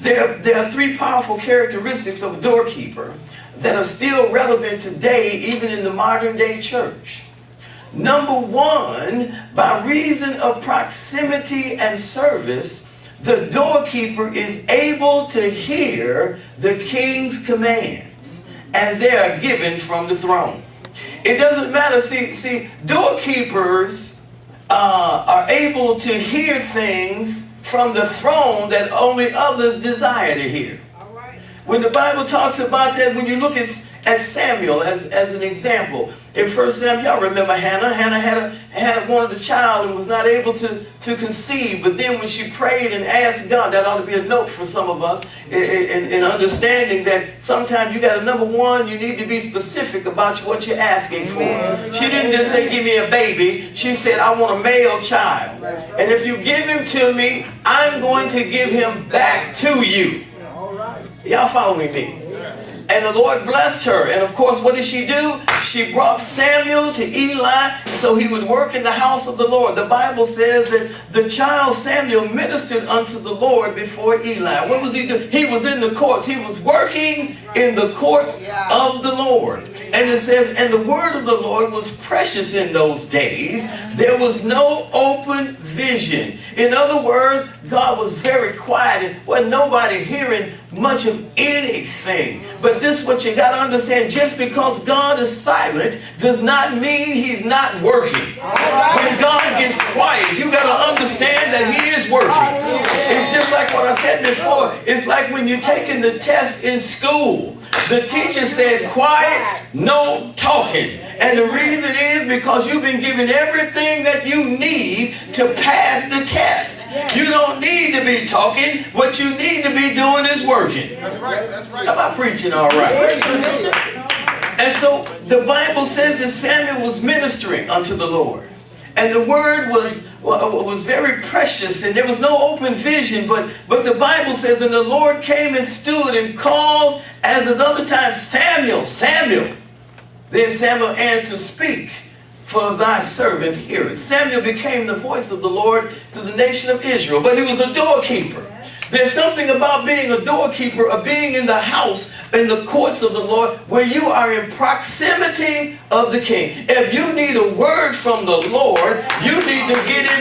There are three powerful characteristics of a doorkeeper that are still relevant today, even in the modern day church. Number one, by reason of proximity and service, the doorkeeper is able to hear the king's commands as they are given from the throne. It doesn't matter. See, doorkeepers are able to hear things from the throne that only others desire to hear. When the Bible talks about that, when you look at Samuel as an example, in 1 Samuel, y'all remember Hannah. Hannah wanted a child and was not able to conceive. But then when she prayed and asked God, that ought to be a note for some of us in understanding that sometimes you got to, number one, you need to be specific about what you're asking for. She didn't just say, give me a baby. She said, I want a male child. And if you give him to me, I'm going to give him back to you. Y'all following me? And the Lord blessed her. And of course, what did she do? She brought Samuel to Eli so he would work in the house of the Lord. The Bible says that the child Samuel ministered unto the Lord before Eli. What was he doing? He was in the courts. He was working in the courts of the Lord. And it says, and the word of the Lord was precious in those days. There was no open vision. In other words, God was very quiet and wasn't nobody hearing much of anything. But this is what you got to understand. Just because God is silent does not mean he's not working. When God gets quiet, you got to understand that he is working. It's just like what I said before. It's like when you're taking the test in school. The teacher says quiet, no talking. And the reason is because you've been given everything that you need to pass the test. You don't need to be talking. What you need to be doing is working. That's right. That's right. Am I preaching all right? And so the Bible says that Samuel was ministering unto the Lord. And the word was very precious, and there was no open vision, but the Bible says, and the Lord came and stood and called as at other times, Samuel, Samuel. Then Samuel answered, speak, for thy servant heareth. Samuel became the voice of the Lord to the nation of Israel, but he was a doorkeeper. There's something about being a doorkeeper, of being in the house, in the courts of the Lord, where you are in proximity of the king. If you need a word from the Lord, you need to get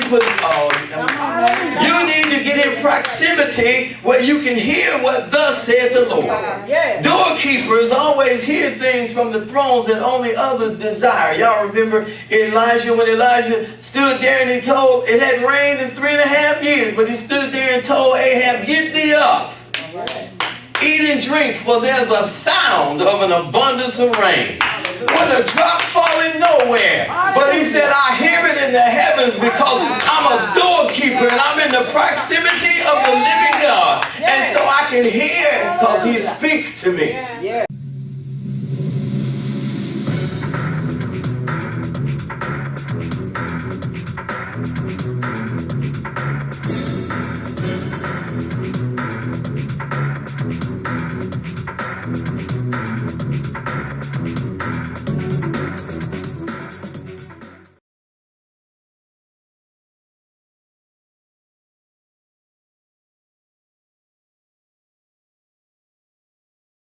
in proximity where you can hear what thus saith the Lord. Doorkeepers always hear things from the thrones that only others desire. Y'all remember Elijah, when Elijah stood there and he told, it had rained in 3.5 years, but he stood there and told Ahab, get thee up, eat and drink, for there's a sound of an abundance of rain. When a drop falling nowhere. But he said, I hear it in the heavens because I'm a doorkeeper and I'm in the proximity of the living God. And so I can hear because he speaks to me.